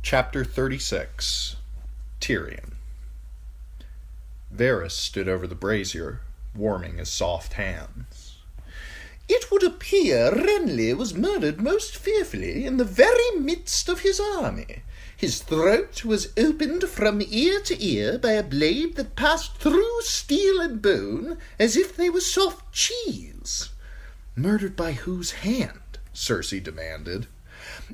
Chapter 36. Tyrion. Varys stood over the brazier, warming his soft hands. "It would appear Renly was murdered most fearfully in the very midst of his army. His throat was opened from ear to ear by a blade that passed through steel and bone as if they were soft cheese." "Murdered by whose hand?" Cersei demanded.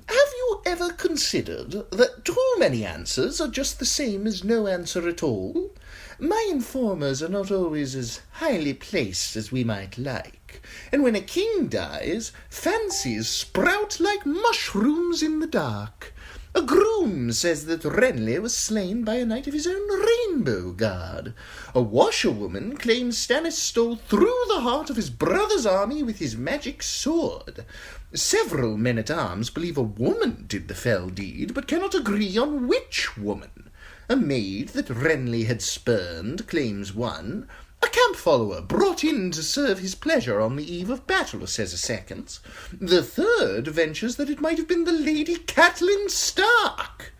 "Have you ever considered that too many answers are just the same as no answer at all? My informers are not always as highly placed as we might like, and when a king dies, fancies sprout like mushrooms in the dark. A groom says that Renly was slain by a knight of his own Rainbow Guard. A washerwoman claims Stannis stole through the heart of his brother's army with his magic sword. Several men-at-arms believe a woman did the fell deed, but cannot agree on which woman. A maid that Renly had spurned claims one. A camp follower brought in to serve his pleasure on the eve of battle says a second. The third ventures that it might have been the Lady Catelyn Stark."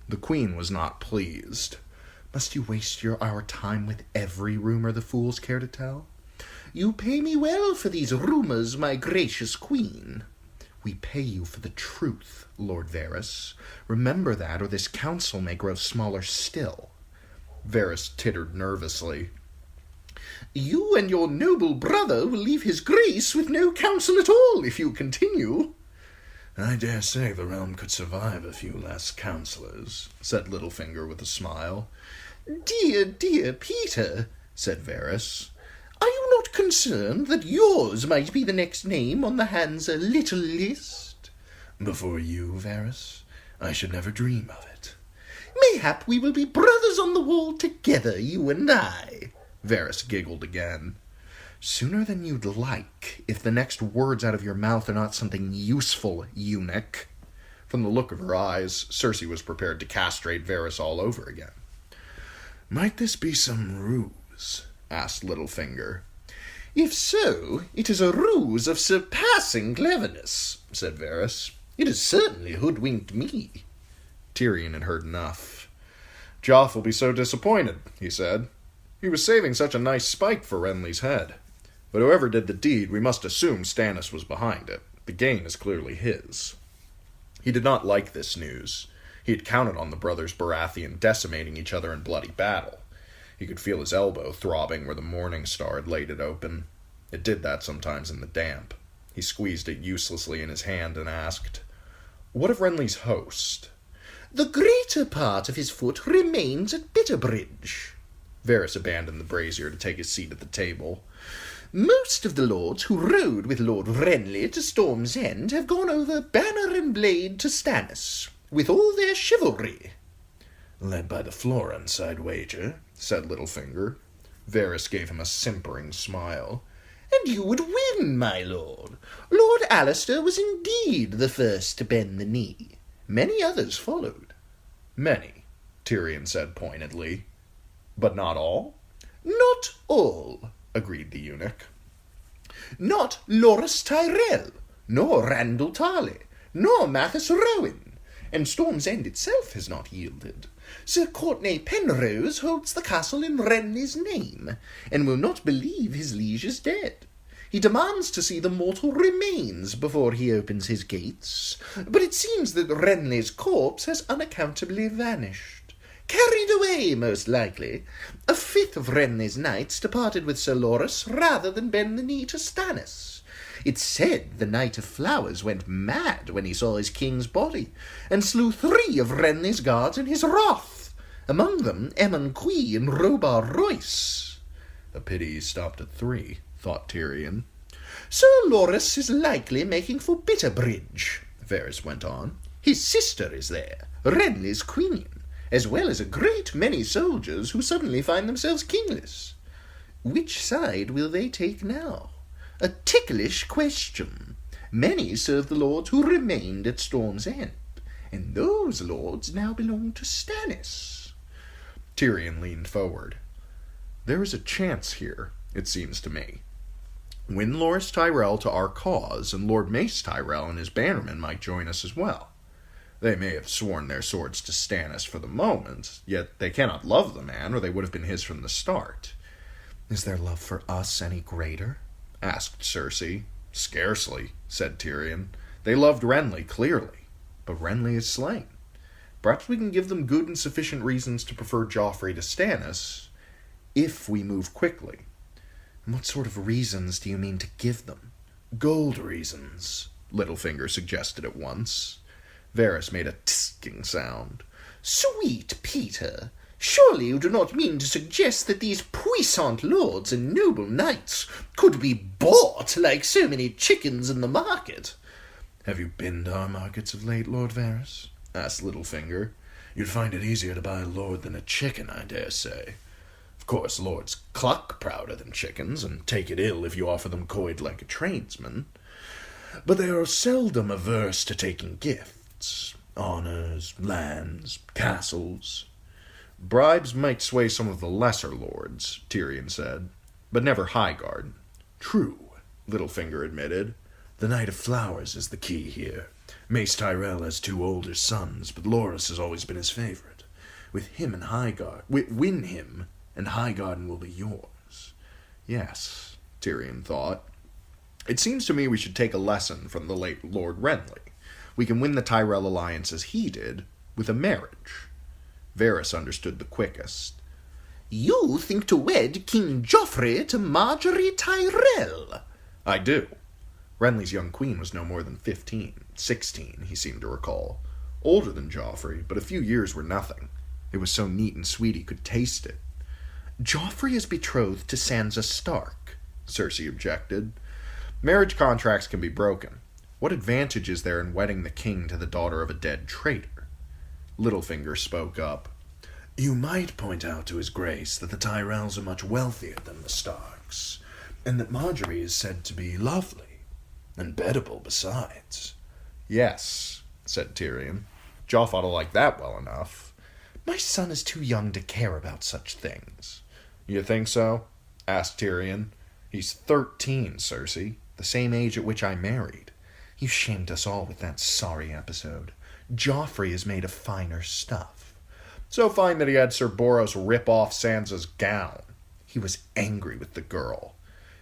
The queen was not pleased. "Must you waste our time with every rumor the fools care to tell?" "You pay me well for these rumors, my gracious queen." "We pay you for the truth, Lord Varys. Remember that, or this council may grow smaller still." Varys tittered nervously. "You and your noble brother will leave his grace with no counsel at all if you continue." "I dare say the realm could survive a few less counsellors," said Littlefinger with a smile. "Dear, dear Peter," said Varys, "are you not concerned that yours might be the next name on the Hands a Little list?" "Before you, Varys? I should never dream of it." "Mayhap we will be brothers on the wall together, you and I." Varys giggled again. "Sooner than you'd like, if the next words out of your mouth are not something useful, eunuch." From the look of her eyes, Cersei was prepared to castrate Varys all over again. "Might this be some ruse?" asked Littlefinger. "If so, it is a ruse of surpassing cleverness," said Varys. "It has certainly hoodwinked me." Tyrion had heard enough. "Joff will be so disappointed," he said. "He was saving such a nice spike for Renly's head. But whoever did the deed, we must assume Stannis was behind it. The gain is clearly his." He did not like this news. He had counted on the brothers Baratheon decimating each other in bloody battle. He could feel his elbow throbbing where the Morning Star had laid it open. It did that sometimes in the damp. He squeezed it uselessly in his hand and asked, "What of Renly's host?" "The greater part of his foot remains at Bitterbridge." Varys abandoned the brazier to take his seat at the table. "Most of the lords who rode with Lord Renly to Storm's End have gone over banner and blade to Stannis, with all their chivalry." "Led by the Florents, I'd wager," said Littlefinger. Varys gave him a simpering smile. "And you would win, my lord. Lord Alliser was indeed the first to bend the knee. Many others followed." "Many," Tyrion said pointedly. "But not all?" "Not all," agreed the eunuch. "Not Loras Tyrell, nor Randall Tarley, nor Mathis Rowan, and Storm's End itself has not yielded. Sir Courtenay Penrose holds the castle in Renly's name, and will not believe his liege is dead. He demands to see the mortal remains before he opens his gates, but it seems that Renly's corpse has unaccountably vanished. Carried away, most likely. A fifth of Renly's knights departed with Sir Loras rather than bend the knee to Stannis. It's said the Knight of Flowers went mad when he saw his king's body, and slew 3 of Renly's guards in his wrath, among them Aemon Quee and Robar Royce." "A pity he stopped at 3, thought Tyrion. "Sir Loras is likely making for Bitterbridge," Varys went on. "His sister is there, Renly's queen, as well as a great many soldiers who suddenly find themselves kingless. Which side will they take now? A ticklish question. Many serve the lords who remained at Storm's End, and those lords now belong to Stannis." Tyrion leaned forward. "There is a chance here, it seems to me. Win Loras Tyrell to our cause, and Lord Mace Tyrell and his bannermen might join us as well. They may have sworn their swords to Stannis for the moment, yet they cannot love the man, or they would have been his from the start. Is their love for us any greater? Asked Cersei. Scarcely, said Tyrion. They loved Renly, clearly, but Renly is slain. Perhaps we can give them good and sufficient reasons to prefer Joffrey to Stannis, if we move quickly. And what sort of reasons do you mean to give them? Gold reasons, Littlefinger suggested at once. Varys made a tisking sound. Sweet Peter, surely you do not mean to suggest that these puissant lords and noble knights could be bought like so many chickens in the market? Have you been to our markets of late, Lord Varys? Asked Littlefinger. You'd find it easier to buy a lord than a chicken, I dare say. Of course, lords cluck prouder than chickens, and take it ill if you offer them coyed like a tradesman. But they are seldom averse to taking gifts, honors, lands, castles. Bribes might sway some of the lesser lords, Tyrion said, but never Highgarden. True, Littlefinger admitted. The Knight of Flowers is the key here. Mace Tyrell has 2 older sons, but Loras has always been his favorite. Win him, and Highgarden will be yours. Yes, Tyrion thought. It seems to me we should take a lesson from the late Lord Renly. We can win the Tyrell alliance as he did, with a marriage. Varys understood the quickest. You think to wed King Joffrey to Margaery Tyrell? I do. Renly's young queen was no more than 16, he seemed to recall. Older than Joffrey, but a few years were nothing. It was so neat and sweet he could taste it. Joffrey is betrothed to Sansa Stark, Cersei objected. Marriage contracts can be broken. What advantage is there in wedding the king to the daughter of a dead traitor? Littlefinger spoke up. You might point out to his grace that the Tyrells are much wealthier than the Starks, and that Margaery is said to be lovely, and bettable besides. Yes, said Tyrion. Joff ought to like that well enough. My son is too young to care about such things. You think so? Asked Tyrion. He's 13, Cersei, the same age at which I married. You shamed us all with that sorry episode. Joffrey is made of finer stuff. So fine that he had Sir Boros rip off Sansa's gown. He was angry with the girl.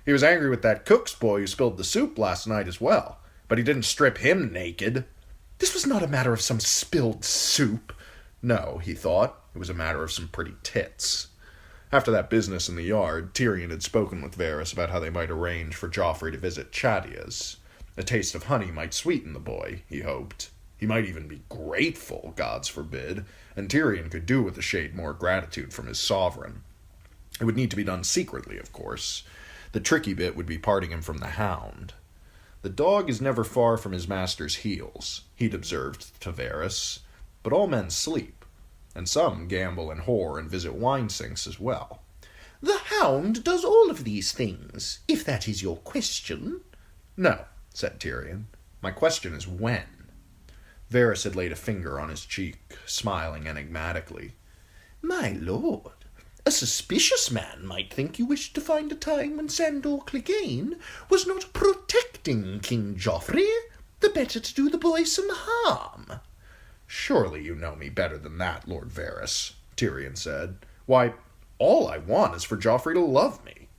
He was angry with that cook's boy who spilled the soup last night as well, but he didn't strip him naked. This was not a matter of some spilled soup. No, he thought, it was a matter of some pretty tits. After that business in the yard, Tyrion had spoken with Varys about how they might arrange for Joffrey to visit Chadia's. A taste of honey might sweeten the boy, he hoped. He might even be grateful, gods forbid, and Tyrion could do with a shade more gratitude from his sovereign. It would need to be done secretly, of course. The tricky bit would be parting him from the Hound. The dog is never far from his master's heels, he'd observed to Varys, but all men sleep, and some gamble and whore and visit wine sinks as well. The Hound does all of these things, if that is your question. No, said Tyrion. My question is when. Varys had laid a finger on his cheek, smiling enigmatically. My lord, a suspicious man might think you wished to find a time when Sandor Clegane was not protecting King Joffrey, the better to do the boy some harm. Surely you know me better than that, Lord Varys, Tyrion said. Why, all I want is for Joffrey to love me.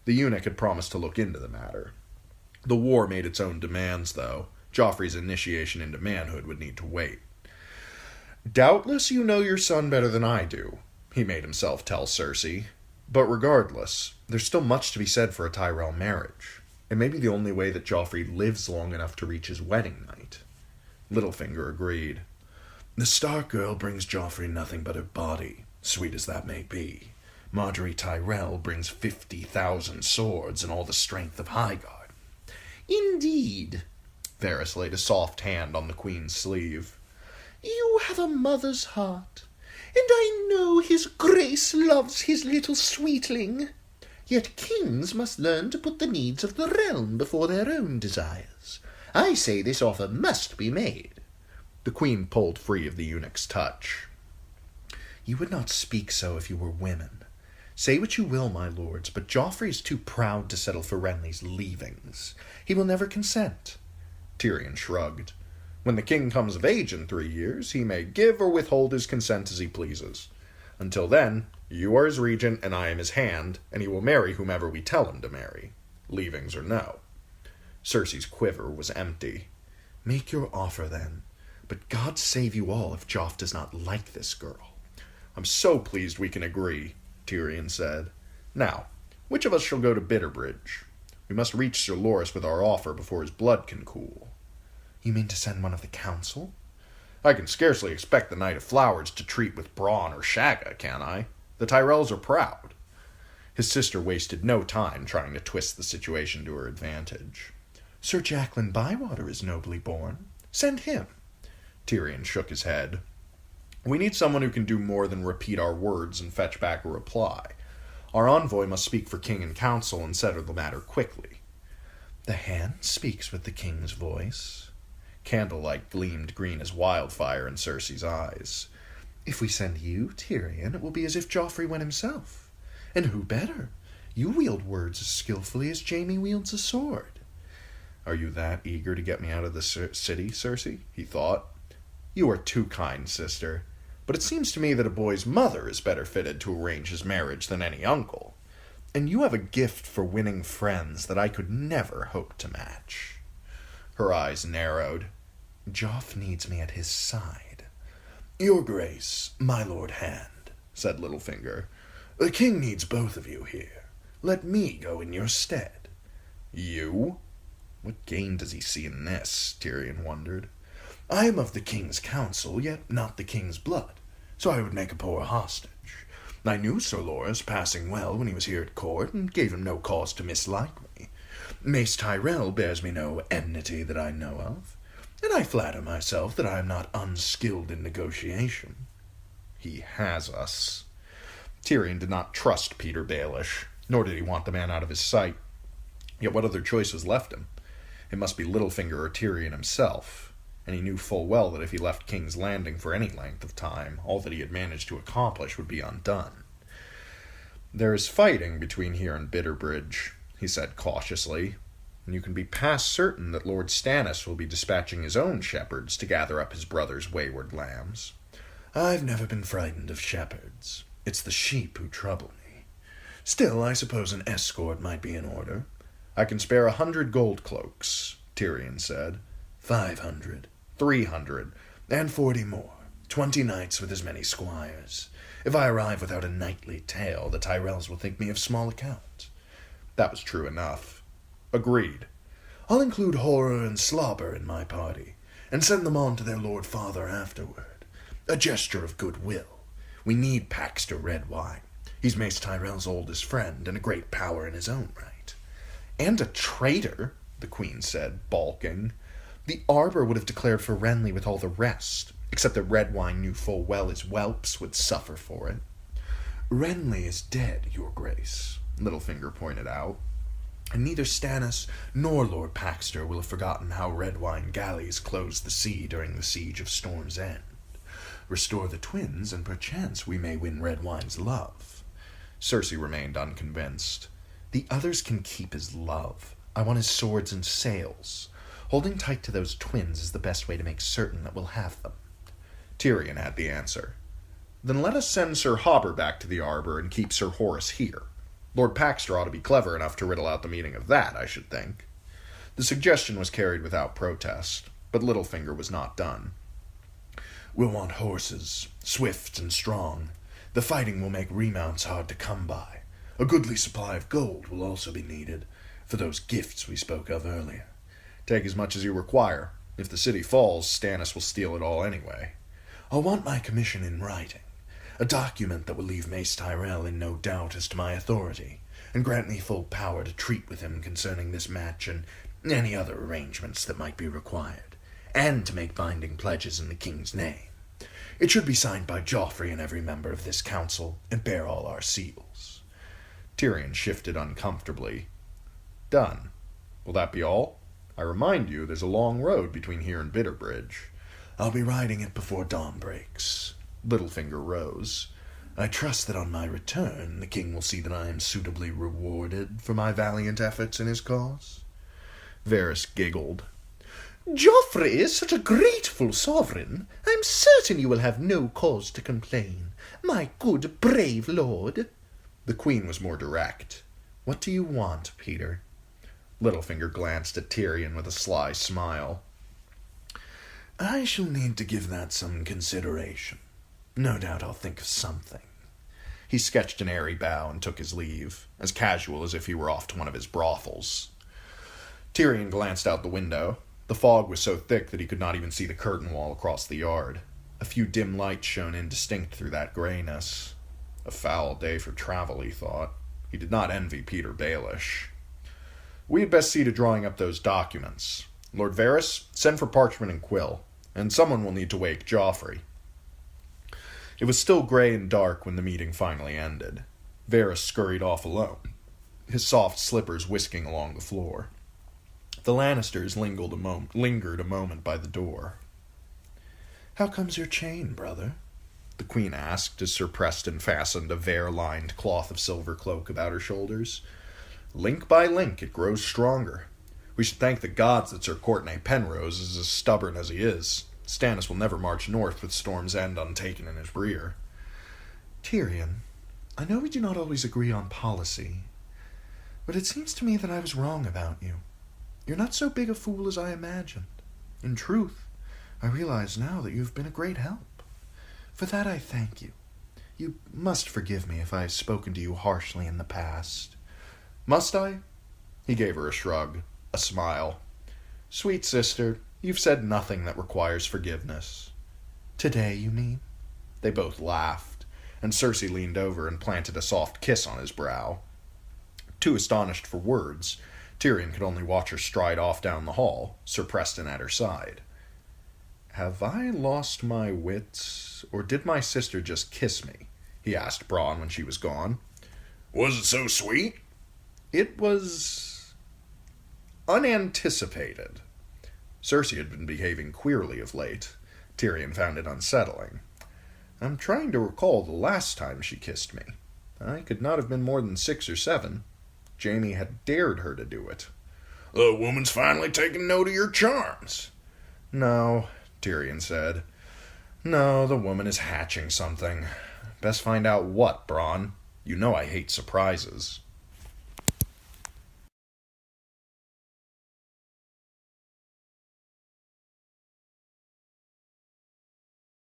The eunuch had promised to look into the matter. The war made its own demands, though. Joffrey's initiation into manhood would need to wait. Doubtless you know your son better than I do, he made himself tell Cersei. But regardless, there's still much to be said for a Tyrell marriage. It may be the only way that Joffrey lives long enough to reach his wedding night. Littlefinger agreed. The Stark girl brings Joffrey nothing but her body, sweet as that may be. Margaery Tyrell brings 50,000 swords and all the strength of Highgarden. Indeed. Varys laid a soft hand on the queen's sleeve. You have a mother's heart, and I know his grace loves his little sweetling. Yet kings must learn to put the needs of the realm before their own desires. I say this offer must be made. The queen pulled free of the eunuch's touch. You would not speak so if you were women. Say what you will, my lords, but Joffrey is too proud to settle for Renly's leavings. He will never consent. Tyrion shrugged. When the king comes of age in 3 years, he may give or withhold his consent as he pleases. Until then, you are his regent and I am his hand, and he will marry whomever we tell him to marry, leavings or no." Cersei's quiver was empty. "Make your offer, then. But God save you all if Joff does not like this girl." "I'm so pleased we can agree," Tyrion said. "Now, which of us shall go to Bitterbridge? We must reach Sir Loras with our offer before his blood can cool." "You mean to send one of the council?" "I can scarcely expect the Knight of Flowers to treat with Bronn or Shagga, can I? The Tyrells are proud." His sister wasted no time trying to twist the situation to her advantage. "Sir Jacklin Bywater is nobly born. Send him." Tyrion shook his head. "We need someone who can do more than repeat our words and fetch back a reply. Our envoy must speak for king and council and settle the matter quickly." "The hand speaks with the king's voice." Candlelight gleamed green as wildfire in Cersei's eyes. "If we send you, Tyrion, it will be as if Joffrey went himself. And who better? You wield words as skillfully as Jaime wields a sword." "Are you that eager to get me out of the city, Cersei?" he thought. "You are too kind, sister. But it seems to me that a boy's mother is better fitted to arrange his marriage than any uncle. And you have a gift for winning friends that I could never hope to match." Her eyes narrowed. "Joff needs me at his side." "Your Grace, my Lord Hand," said Littlefinger, "the king needs both of you here. Let me go in your stead." "You? What gain does he see in this?" Tyrion wondered. "I am of the king's council, yet not the king's blood, so I would make a poor hostage. I knew Sir Loras passing well when he was here at court, and gave him no cause to mislike me. Mace Tyrell bears me no enmity that I know of, and I flatter myself that I am not unskilled in negotiation." "He has us." Tyrion did not trust Petyr Baelish, nor did he want the man out of his sight. Yet what other choice was left him? It must be Littlefinger or Tyrion himself, and he knew full well that if he left King's Landing for any length of time, all that he had managed to accomplish would be undone. "There is fighting between here and Bitterbridge," he said cautiously, "and you can be past certain that Lord Stannis will be dispatching his own shepherds to gather up his brother's wayward lambs." "I've never been frightened of shepherds. It's the sheep who trouble me. Still, I suppose an escort might be in order." "I can spare 100 gold cloaks," Tyrion said. 500. 300. And 40 more. 20 knights with as many squires. If I arrive without a knightly tale, the Tyrells will think me of small account." That was true enough. "Agreed." "I'll include Horror and Slobber in my party, and send them on to their Lord Father afterward. A gesture of goodwill. We need Paxter Redwine. He's Mace Tyrell's oldest friend, and a great power in his own right." "And a traitor," the Queen said, balking. "The Arbor would have declared for Renly with all the rest, except that Redwine knew full well his whelps would suffer for it." "Renly is dead, Your Grace," Littlefinger pointed out, "and neither Stannis nor Lord Paxter will have forgotten how Redwine galleys closed the sea during the siege of Storm's End. Restore the twins, and perchance we may win Redwine's love." Cersei remained unconvinced. "The others can keep his love. I want his swords and sails. Holding tight to those twins is the best way to make certain that we'll have them." Tyrion had the answer. "Then let us send Sir Hobber back to the Arbor and keep Sir Horace here. Lord Paxter ought to be clever enough to riddle out the meaning of that, I should think." The suggestion was carried without protest, but Littlefinger was not done. "We'll want horses, swift and strong. The fighting will make remounts hard to come by. A goodly supply of gold will also be needed, for those gifts we spoke of earlier." "Take as much as you require. If the city falls, Stannis will steal it all anyway." "I'll want my commission in writing, a document that will leave Mace Tyrell in no doubt as to my authority, and grant me full power to treat with him concerning this match and any other arrangements that might be required, and to make binding pledges in the king's name. It should be signed by Joffrey and every member of this council, and bear all our seals." Tyrion shifted uncomfortably. "Done. Will that be all? I remind you, there's a long road between here and Bitterbridge." "I'll be riding it before dawn breaks." Littlefinger rose. "I trust that on my return the king will see that I am suitably rewarded for my valiant efforts in his cause." Varys giggled. Joffrey is such a grateful sovereign. I'm certain you will have no cause to complain, my good, brave lord. The queen was more direct. What do you want, Peter? Littlefinger glanced at Tyrion with a sly smile. I shall need to give that some consideration. No doubt I'll think of something. He sketched an airy bow and took his leave, as casual as if he were off to one of his brothels. Tyrion glanced out the window. The fog was so thick that he could not even see the curtain wall across the yard. A few dim lights shone indistinct through that grayness. A foul day for travel, he thought. He did not envy Peter Baelish. We had best see to drawing up those documents. Lord Varys, send for parchment and quill, and someone will need to wake Joffrey. It was still gray and dark when the meeting finally ended. Varys scurried off alone, his soft slippers whisking along the floor. The Lannisters lingered a moment by the door. "How comes your chain, brother?" the queen asked as Sir Preston fastened a vair-lined cloth of silver cloak about her shoulders. "Link by link it grows stronger. We should thank the gods that Sir Courtenay Penrose is as stubborn as he is. Stannis will never march north with Storm's End untaken in his rear." "Tyrion, I know we do not always agree on policy, but it seems to me that I was wrong about you. You're not so big a fool as I imagined. In truth, I realize now that you've been a great help. For that I thank you. You must forgive me if I have spoken to you harshly in the past." "Must I?" He gave her a shrug, a smile. "Sweet sister, you've said nothing that requires forgiveness." "Today, you mean?" They both laughed, and Cersei leaned over and planted a soft kiss on his brow. Too astonished for words, Tyrion could only watch her stride off down the hall, Sir Preston at her side. "Have I lost my wits, or did my sister just kiss me?" he asked Bronn when she was gone. "Was it so sweet?" "It was unanticipated." Cersei had been behaving queerly of late. Tyrion found it unsettling. "I'm trying to recall the last time she kissed me. I could not have been more than 6 or 7. Jaime had dared her to do it." "The woman's finally taken note of your charms." "No," Tyrion said. "No, the woman is hatching something. Best find out what, Bronn. You know I hate surprises."